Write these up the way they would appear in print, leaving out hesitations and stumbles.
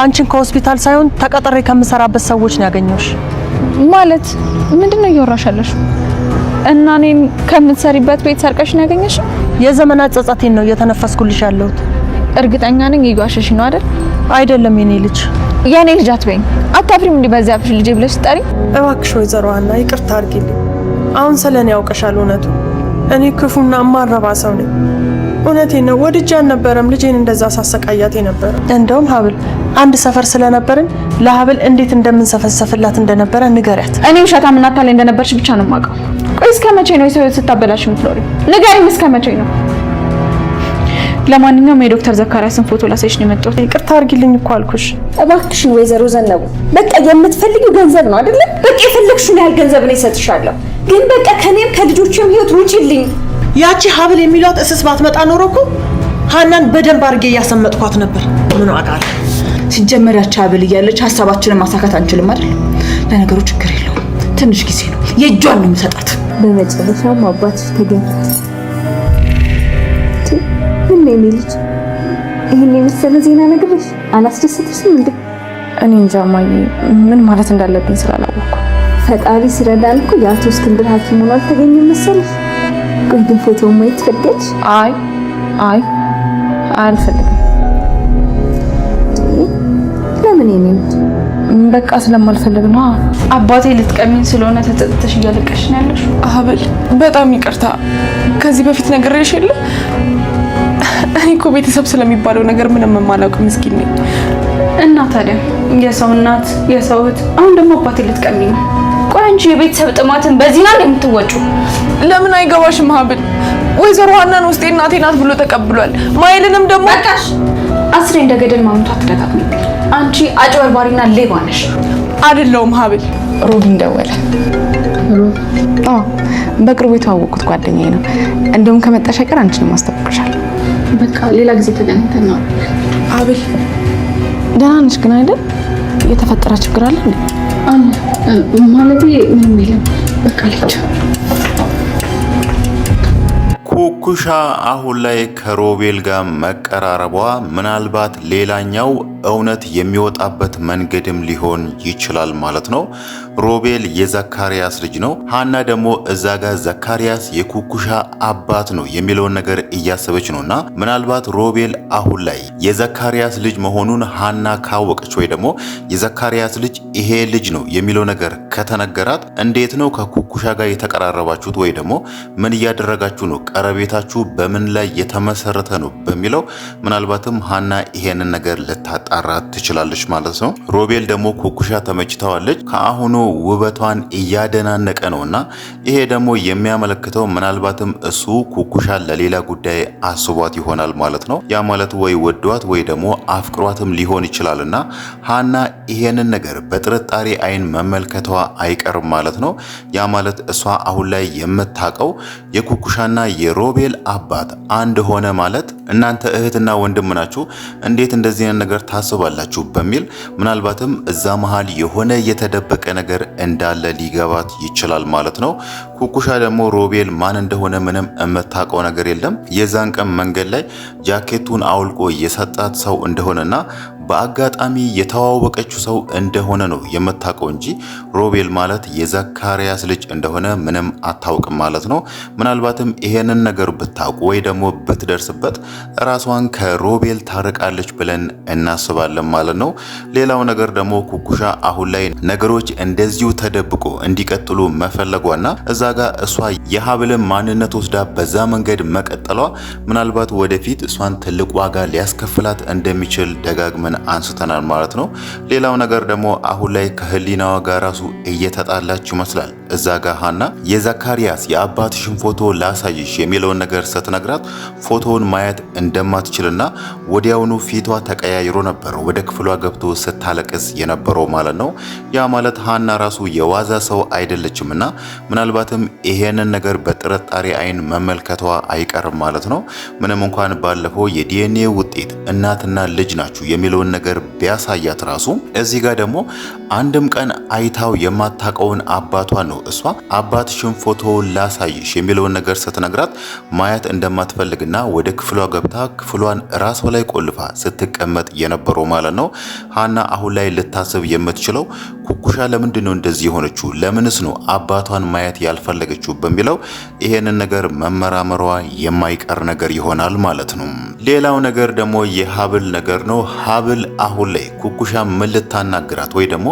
አንቺን ከሆስፒታል ሳይሆን ተቀጥሬ ከምሰራበት ሰዎች ነው ያገኘሁሽ። ማለት ምንድነው እያወራሻለሽ? እና እኔን ከምትሰሪበት ቤት ሰርቀሽ ነው ያገኘሽ? የዘመናት ጸጸቴን ነው እየተነፈስኩልሽ ያለሁት። እርግጠኛ ነኝ እየዋሸሽ ነው አይደል? አይደለም የኔ ልጅ። የኔ ልጅ አትበይኝ። አታፍሪም እንዴ በዚያ አፍሽ ልጄ ብለሽ ትጠሪ? እባክሽ ወይዘሮ ሀና ይቅርታ አድርጊልኝ። አሁን ስለኔ ያውቀሻል እውነቱ። እኔ ክፉና ማረባ ሰው ነኝ። እውነቴን ነው። ወድጄ አልነበረም ልጄን እንደዛ ሳሰቃያት ነበር። እንደውም ሀብል አንድ ሰፈር ስለነበርን ለሀብል እንዴት እንደምንሰፈሰፍላት እንደነበረ ንገሪያት። እኔ ውሸታም እና አታላይ እንደነበርሽ ብቻ ነው የማውቀው። ቆይ እስከ መቼ ነው የሰው ሕይወት ስታበላሽ የምትኖሪው? ንገሪኝ፣ እስከ መቼ ነው? ለማንኛውም የዶክተር ዘካሪያስን ፎቶ ላሳይሽ ነው የመጣሁት። ይቅርታ አድርጊልኝ እኮ አልኩሽ። እባክሽን ወይዘሮ ዘነቡ በቃ የምትፈልጊው ገንዘብ ነው አይደል? በቃ የፈለግሽውን ያህል ገንዘብ ነው እሰጥሻለሁ። ግን በቃ ከኔም ከልጆችም ሕይወት ውጪልኝ። ያቺ ሀብል የሚሏት እስስ ባትመጣ ኖሮ እኮ ሀናን በደንብ አድርጌ እያሰመጥኳት ነበር። ምን ዋጋ አለ? ሲጀመር ያቺ ሀብል እያለች ሀሳባችንን ማሳካት አንችልም አይደል? ለነገሩ ችግር የለውም፣ ትንሽ ጊዜ ነው፣ የእጇን ነው የምሰጣት። በመጨረሻም አባትሽ ተገኝቷል። ምን ነው ልጅ፣ ይሄን የመሰለ ዜና ነግሬሽ አላስደሰተሽም እንዴ? እኔ እንጃ ማዬ፣ ምን ማለት እንዳለብኝ ስላላወቅኩ። ፈጣሪ ሲረዳን እኮ የአቶ እስክንድር ሐኪም ሆኖ አልተገኘም መሰለሽ። ቆይ ግን ፎቶውን ማየት ትፈልጊያለሽ? አይ አልፈልግም። ለምን የኔ ልጅ? በቃ ስለማልፈልግ ነው። አባቴ ልትቀሚኝ ስለሆነ ተጸጽተሽ እያለቀሽ ነው ያለሽ? ሀብል በጣም ይቅርታ። ከዚህ በፊት ነግሬሽ የለ እኔ እኮ ቤተሰብ ስለሚባለው ነገር ምንም የማላውቅ ምስኪን ነኝ። እና ታዲያ የሰው እናት የሰው እህት፣ አሁን ደግሞ አባቴ ልትቀሚኝ ነው? ቆይ አንቺ የቤተሰብ ጥማትን በዚህ ነው የምትወጩ? ለምን አይገባሽም ሀብል? ወይዘሮ ሀናን ውስጤ እናቴ ናት ብሎ ተቀብሏል። ማይልንም ደግሞ በቃሽ። አስሬ እንደ ገደል ማምቷ አትደጋግሚ። አንቺ አጭበርባሪና ሌባ ነሽ። አይደለሁም ሀብል። ሮቢን ደወለ። በቅርቡ የተዋወቁት ጓደኛዬ ነው። እንደውም ከመጣሽ አይቀር አንቺን ማስተዋወቅሻለሁ። በቃ ሌላ ጊዜ ተገናኝተን ነው። ሀብል ደህና ነሽ ግን አይደል? የተፈጠረ ችግር አለ እንዴ? ማለቴ ምንም የለም። በቃ ልጅ ኩኩሻ አሁን ላይ ከሮቤል ጋር መቀራረቧ ምናልባት ሌላኛው እውነት የሚወጣበት መንገድም ሊሆን ይችላል ማለት ነው። ሮቤል የዘካሪያስ ልጅ ነው። ሀና ደግሞ እዛ ጋር ዘካሪያስ የኩኩሻ አባት ነው የሚለውን ነገር እያሰበች ነውና ምናልባት ሮቤል አሁን ላይ የዘካሪያስ ልጅ መሆኑን ሀና ካወቀች ወይ ደግሞ የዘካሪያስ ልጅ ይሄ ልጅ ነው የሚለው ነገር ከተነገራት እንዴት ነው ከኩኩሻ ጋር የተቀራረባችሁት ወይ ደግሞ ምን እያደረጋችሁ ነው፣ ቀረቤታችሁ በምን ላይ የተመሰረተ ነው በሚለው ምናልባትም ሀና ይሄንን ነገር ልታጣራት ትችላለች ማለት ነው። ሮቤል ደግሞ ኩኩሻ ተመችተዋለች። ከአሁኑ ውበቷን እያደናነቀ ነውና ይሄ ደግሞ የሚያመለክተው ምናልባትም እሱ ኩኩሻ ለሌላ ጉዳይ አስቧት ይሆናል ማለት ነው። ያ ማለት ወይ ወዷት ወይ ደግሞ አፍቅሯትም ሊሆን ይችላልና ሀና ይሄንን ነገር በጥርጣሬ አይን መመልከቷ አይቀርም ማለት ነው። ያ ማለት እሷ አሁን ላይ የምታውቀው የኩኩሻና የሮቤል አባት አንድ ሆነ ማለት እናንተ እህትና ወንድም ናችሁ፣ እንዴት እንደዚህ አይነት ነገር ታስባላችሁ በሚል ምናልባትም እዛ መሃል የሆነ የተደበቀ ነገር እንዳለ ሊገባት ይችላል ማለት ነው። ኩኩሻ ደግሞ ሮቤል ማን እንደሆነ ምንም የምታውቀው ነገር የለም። የዛን ቀን መንገድ ላይ ጃኬቱን አውልቆ የሰጣት ሰው እንደሆነና በአጋጣሚ የተዋወቀችው ሰው እንደሆነ ነው የምታውቀው እንጂ ሮቤል ማለት የዘካሪያስ ልጅ እንደሆነ ምንም አታውቅም ማለት ነው። ምናልባትም ይሄንን ነገር ብታውቁ ወይ ደግሞ ብትደርስበት ራሷን ከሮቤል ታርቃለች ብለን እናስባለን ማለት ነው። ሌላው ነገር ደግሞ ኩኩሻ አሁን ላይ ነገሮች እንደዚሁ ተደብቆ እንዲቀጥሉ መፈለጓና እዛ ጋር እሷ የሀብልን ማንነት ወስዳ በዛ መንገድ መቀጠሏ ምናልባት ወደፊት እሷን ትልቅ ዋጋ ሊያስከፍላት እንደሚችል ደጋግመን አንስተናል ማለት ነው። ሌላው ነገር ደግሞ አሁን ላይ ከህሊናዋ ጋር ራሱ እየተጣላች ይመስላል። እዛ ጋር ሀና የዘካሪያስ የአባትሽን ፎቶ ላሳይሽ የሚለውን ነገር ስትነግራት ፎቶውን ማየት እንደማትችልና ወዲያውኑ ፊቷ ተቀያይሮ ነበር ወደ ክፍሏ ገብቶ ስታለቅስ የነበረው ማለት ነው። ያ ማለት ሀና ራሱ የዋዛ ሰው አይደለችምና ምናልባትም ይሄንን ነገር በጥርጣሬ አይን መመልከቷ አይቀርም ማለት ነው። ምንም እንኳን ባለፈው የዲኤንኤ ውጤት እናትና ልጅ ናችሁ የሚለው የሚለውን ነገር ቢያሳያት ራሱ እዚህ ጋር ደግሞ አንድም ቀን አይታው የማታውቀውን አባቷን ነው እሷ አባትሽን ፎቶውን ላሳይሽ የሚለውን ነገር ስትነግራት ማየት እንደማትፈልግና ወደ ክፍሏ ገብታ ክፍሏን ራሷ ላይ ቆልፋ ስትቀመጥ የነበረው ማለት ነው። ሀና አሁን ላይ ልታስብ የምትችለው ኩኩሻ ለምንድን ነው እንደዚህ የሆነችው? ለምንስ ነው አባቷን ማየት ያልፈለገችው? በሚለው ይሄንን ነገር መመራመሯ የማይቀር ነገር ይሆናል ማለት ነው። ሌላው ነገር ደግሞ የሀብል ነገር ነው። ሀብል አሁን ላይ ኩኩሻ ምን ልታናግራት ወይ ደግሞ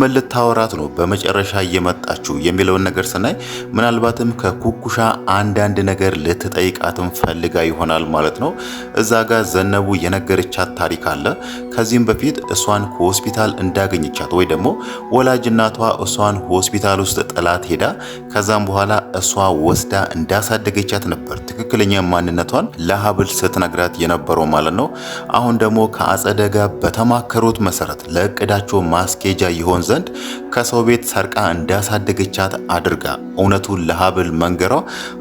ምን ልታወራት ነው በመጨረሻ እየመጣችው የሚለውን ነገር ስናይ ምናልባትም ከኩኩሻ አንዳንድ ነገር ልትጠይቃትም ፈልጋ ይሆናል ማለት ነው። እዛ ጋር ዘነቡ የነገረቻት ታሪክ አለ። ከዚህም በፊት እሷን ከሆስፒታል እንዳገኘቻት ወይ ደግሞ ወላጅ እናቷ እሷን ሆስፒታል ውስጥ ጥላት ሄዳ ከዛም በኋላ እሷ ወስዳ እንዳሳደገቻት ነበር ትክክለኛ ማንነቷን ለሀብል ስትነግራት የነበረው ማለት ነው። አሁን ደግሞ ከአጸደ ጋር በተማከሩት መሰረት ለእቅዳቸው ማስኬጃ ይሆን ዘንድ ከሰው ቤት ሰርቃ እንዳሳደገቻት አድርጋ እውነቱን ለሀብል መንገሯ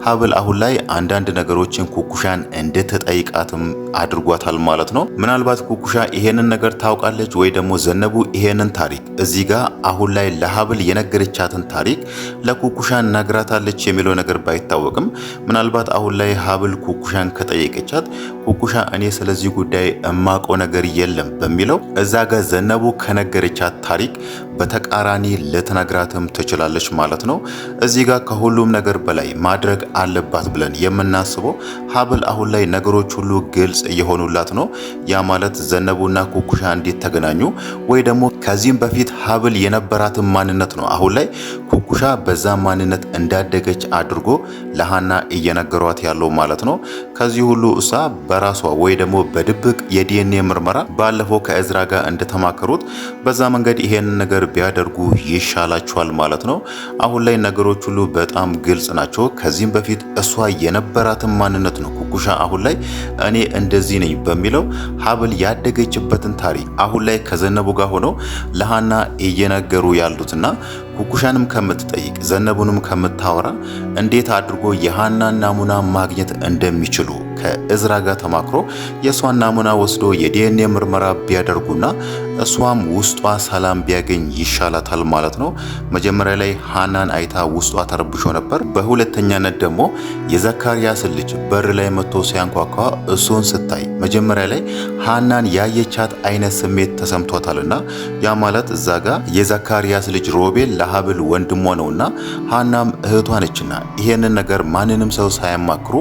ሀብል አሁን ላይ አንዳንድ ነገሮችን ኩኩሻን እንድትጠይቃትም አድርጓታል ማለት ነው። ምናልባት ኩኩሻ ይሄንን ነገር ታውቃለች ወይ ደግሞ ዘነቡ ይሄንን ታሪክ እዚህ ጋር አሁን ላይ ለሀብል የነገረቻትን ታሪክ ለኩኩሻን ነግራታለች የሚለው ነገር ባይታወቅም ምናልባት አሁን ላይ ሀብል ኩኩሻን ከጠየቀቻት ኩኩሻ እኔ ስለዚህ ጉዳይ እማቀው ነገር የለም በሚለው እዛ ጋር ዘነቡ ከነገረቻት ታሪክ በተቃራኒ ልትነግራትም ትችላለች ማለት ነው። እዚህ ጋር ከሁሉም ነገር በላይ ማድረግ አለባት ብለን የምናስበው ሀብል አሁን ላይ ነገሮች ሁሉ ግልጽ እየሆኑላት ነው። ያ ማለት ዘነቡና ኩኩሻ እንዴት ተገናኙ ወይ ደግሞ ከዚህም በፊት ሀብል የነበራትን ማንነት ነው አሁን ላይ ኩኩሻ በዛ ማንነት እንዳደገች አድርጎ ለሃና እየነገሯት ያለው ማለት ነው። ከዚህ ሁሉ እሷ በራሷ ወይ ደግሞ በድብቅ የዲኤንኤ ምርመራ ባለፈው ከእዝራ ጋር እንደተማከሩት በዛ መንገድ ይሄንን ነገር ቢያደርጉ ይሻላቸዋል ማለት ነው። አሁን ላይ ነገሮች ሁሉ በጣም ግልጽ ናቸው። ከዚህም በፊት እሷ የነበራትን ማንነት ነው ኩኩሻ አሁን ላይ እኔ እንደዚህ ነኝ በሚለው ሀብል ያደገችበትን ታሪክ አሁን ላይ ከዘነቡ ጋር ሆነው ለሃና እየነገሩ ያሉትና ኩኩሻንም ከምትጠይቅ ዘነቡንም ከምታወራ እንዴት አድርጎ የሃናን ናሙና ማግኘት እንደሚችሉ ከእዝራ ጋር ተማክሮ የሷን ናሙና ወስዶ የዲኤንኤ ምርመራ ቢያደርጉና እሷም ውስጧ ሰላም ቢያገኝ ይሻላታል ማለት ነው። መጀመሪያ ላይ ሃናን አይታ ውስጧ ተረብሾ ነበር። በሁለተኛነት ደግሞ የዘካሪያስ ልጅ በር ላይ መጥቶ ሲያንኳኳ እሱን ስታይ መጀመሪያ ላይ ሃናን ያየቻት አይነት ስሜት ተሰምቷታልና ያ ማለት እዛ ጋር የዘካሪያስ ልጅ ሮቤል ለሀብል ወንድሟ ነውና ሃናም እህቷ ነችና ይሄንን ነገር ማንንም ሰው ሳያማክሩ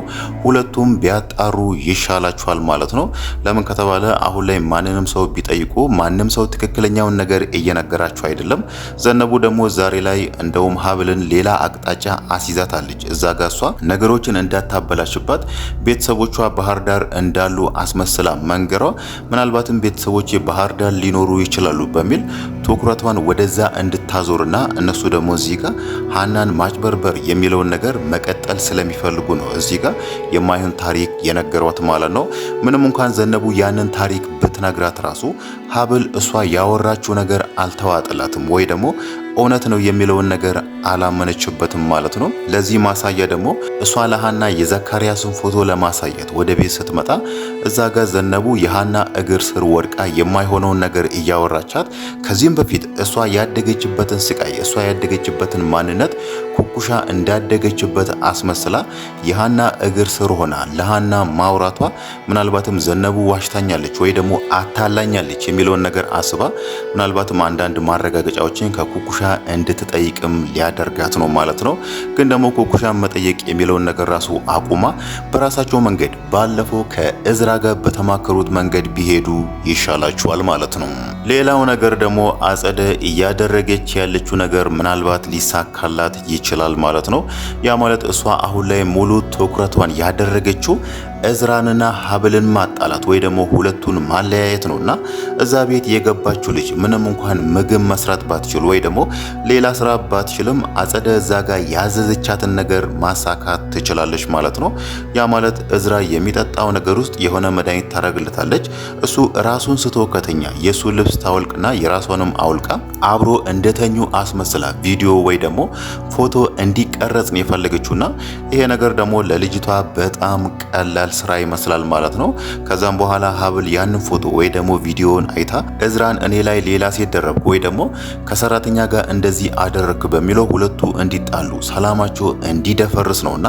ሁለቱም ቢያጣሩ ይሻላቸዋል ማለት ነው። ለምን ከተባለ አሁን ላይ ማንንም ሰው ቢጠይቁ ማንም ሰው ትክክለኛውን ነገር እየነገራቸው አይደለም። ዘነቡ ደግሞ ዛሬ ላይ እንደውም ሀብልን ሌላ አቅጣጫ አስይዛታለች። እዛ ጋር እሷ ነገሮችን እንዳታበላሽባት ቤተሰቦቿ ባህር ዳር እንዳሉ አስመስላ መንገሯ ምናልባትም ቤተሰቦች ባህር ዳር ሊኖሩ ይችላሉ በሚል ትኩረቷን ወደዛ እንድታዞርና እነሱ ደግሞ እዚህ ጋር ሃናን ማጭበርበር የሚለውን ነገር መቀጠል ስለሚፈልጉ ነው እዚህ ጋር የማይሆን ታሪክ የነገሯት ማለት ነው። ምንም እንኳን ዘነቡ ያንን ታሪክ ብትነግራት ራሱ ሀብል እሷ ያወራችው ነገር አልተዋጠላትም ወይ ደግሞ እውነት ነው የሚለውን ነገር አላመነችበትም ማለት ነው። ለዚህ ማሳያ ደግሞ እሷ ለሃና የዘካሪያስን ፎቶ ለማሳየት ወደ ቤት ስትመጣ እዛ ጋር ዘነቡ የሃና እግር ስር ወድቃ የማይሆነውን ነገር እያወራቻት ከዚህም በፊት እሷ ያደገችበትን ስቃይ እሷ ያደገችበትን ማንነት ኩኩሻ እንዳደገችበት አስመስላ የሃና እግር ስር ሆና ለሃና ማውራቷ ምናልባትም ዘነቡ ዋሽታኛለች ወይ ደግሞ አታላኛለች የሚለውን ነገር አስባ ምናልባትም አንዳንድ ማረጋገጫዎችን ከኩኩሻ እንድትጠይቅም ሊያደርጋት ነው ማለት ነው። ግን ደግሞ ኩኩሻን መጠየቅ የሚለውን ነገር ራሱ አቁማ በራሳቸው መንገድ ባለፈው ከእዝራ ጋር በተማከሩት መንገድ ቢሄዱ ይሻላቸዋል ማለት ነው። ሌላው ነገር ደግሞ አጸደ እያደረገች ያለችው ነገር ምናልባት ሊሳካላት ይችላል ማለት ነው። ያ ማለት እሷ አሁን ላይ ሙሉ ትኩረቷን ያደረገችው እዝራንና ሀብልን ማጣላት ወይ ደግሞ ሁለቱን ማለያየት ነውና እዛ ቤት የገባችው ልጅ ምንም እንኳን ምግብ መስራት ባትችል ወይ ደግሞ ሌላ ስራ ባትችልም አጸደ እዛ ጋር ያዘዘቻትን ነገር ማሳካት ትችላለች ማለት ነው። ያ ማለት እዝራ የሚጠጣው ነገር ውስጥ የሆነ መድኃኒት ታረግለታለች። እሱ ራሱን ስቶ ከተኛ የሱ ልብስ ታወልቅና የራሷንም አውልቃ አብሮ እንደተኙ አስመስላ ቪዲዮ ወይ ደግሞ ፎቶ እንዲቀረጽ ነው የፈለገችውና ይሄ ነገር ደግሞ ለልጅቷ በጣም ቀላል ቀላል ስራ ይመስላል ማለት ነው። ከዛም በኋላ ሀብል ያንን ፎቶ ወይ ደግሞ ቪዲዮን አይታ እዝራን እኔ ላይ ሌላ ሴት ደረብኩ ወይ ደግሞ ከሰራተኛ ጋር እንደዚህ አደረክ በሚለው ሁለቱ እንዲጣሉ ሰላማቸው እንዲደፈርስ ነውና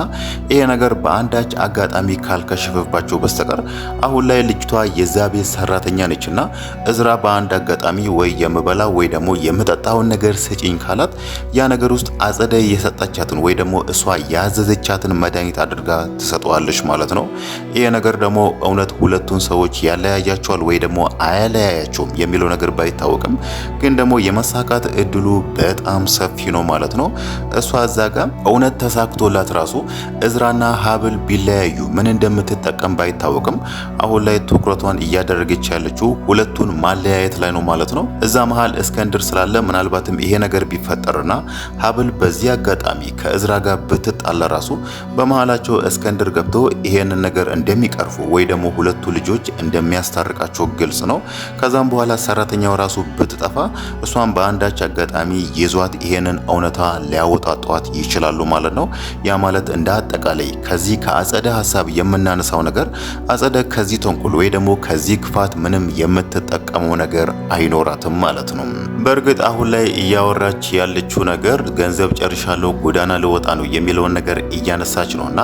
ይሄ ነገር በአንዳች አጋጣሚ ካልከሸፈባቸው በስተቀር አሁን ላይ ልጅቷ የዛ ቤት ሰራተኛ ነችና እዝራ በአንድ አጋጣሚ ወይ የምበላ ወይ ደግሞ የምጠጣውን ነገር ስጪኝ ካላት ያ ነገር ውስጥ አጸደ የሰጠቻትን ወይ ደግሞ እሷ ያዘዘቻትን መድኃኒት አድርጋ ትሰጠዋለች ማለት ነው። ይሄ ነገር ደግሞ እውነት ሁለቱን ሰዎች ያለያያቸዋል ወይ ደግሞ አያለያያቸውም የሚለው ነገር ባይታወቅም ግን ደግሞ የመሳካት እድሉ በጣም ሰፊ ነው ማለት ነው። እሷ እዛ ጋር እውነት ተሳክቶላት ራሱ እዝራና ሀብል ቢለያዩ ምን እንደምትጠቀም ባይታወቅም አሁን ላይ ትኩረቷን እያደረገች ያለችው ሁለቱን ማለያየት ላይ ነው ማለት ነው። እዛ መሃል እስከንድር ስላለ ምናልባትም ይሄ ነገር ቢፈጠርና ሀብል በዚህ አጋጣሚ ከእዝራ ጋር ብትጣላ ራሱ በመሃላቸው እስከንድር ገብቶ ይሄንን ነገር እንደሚቀርፉ ወይ ደግሞ ሁለቱ ልጆች እንደሚያስታርቃቸው ግልጽ ነው። ከዛም በኋላ ሰራተኛው ራሱ ብትጠፋ እሷን በአንዳች አጋጣሚ ይዟት ይሄንን እውነታ ሊያወጣጧት ይችላሉ ማለት ነው። ያ ማለት እንደ አጠቃላይ ከዚህ ከአጸደ ሀሳብ የምናነሳው ነገር አጸደ ከዚህ ተንኮል ወይ ደግሞ ከዚህ ክፋት ምንም የምትጠቀመው ነገር አይኖራትም ማለት ነው። በእርግጥ አሁን ላይ እያወራች ያለችው ነገር ገንዘብ ጨርሻለሁ ጎዳና ልወጣ ነው የሚለውን ነገር እያነሳች ነውና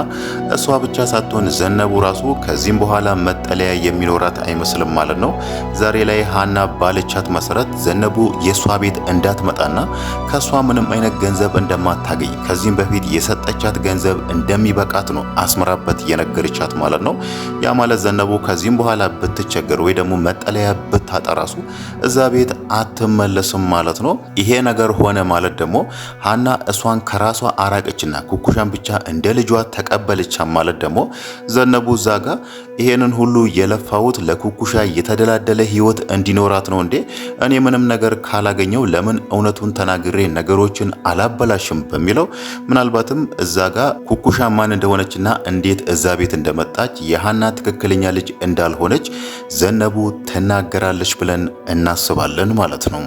እሷ ብቻ ሳትሆን ዘነቡ ራሱ ከዚህም በኋላ መጠለያ የሚኖራት አይመስልም ማለት ነው። ዛሬ ላይ ሀና ባለቻት መሰረት ዘነቡ የሷ ቤት እንዳትመጣና ከሷ ምንም አይነት ገንዘብ እንደማታገኝ ከዚህም በፊት የሰጠቻት ገንዘብ እንደሚበቃት ነው አስመራበት የነገረቻት ማለት ነው። ያ ማለት ዘነቡ ከዚህም በኋላ ብትቸገር ወይ ደግሞ መጠለያ ብታጣ ራሱ እዛ ቤት አትመለስም ማለት ነው። ይሄ ነገር ሆነ ማለት ደግሞ ሀና እሷን ከራሷ አራቀችና ኩኩሻን ብቻ እንደ ልጇ ተቀበለች ማለት ደግሞ ዘነቡ እዛ ጋር ይሄንን ሁሉ የለፋውት ለኩኩሻ የተደላደለ ህይወት እንዲኖራት ነው እንዴ? እኔ ምንም ነገር ካላገኘው ለምን እውነቱን ተናግሬ ነገሮችን አላበላሽም በሚለው ምናልባትም እዛ ጋር ኩኩሻ ማን እንደሆነችና እንዴት እዛ ቤት እንደመጣች የሀና ትክክለኛ ልጅ እንዳልሆነች ዘነቡ ትናገራለች ብለን እናስባለን ማለት ነው።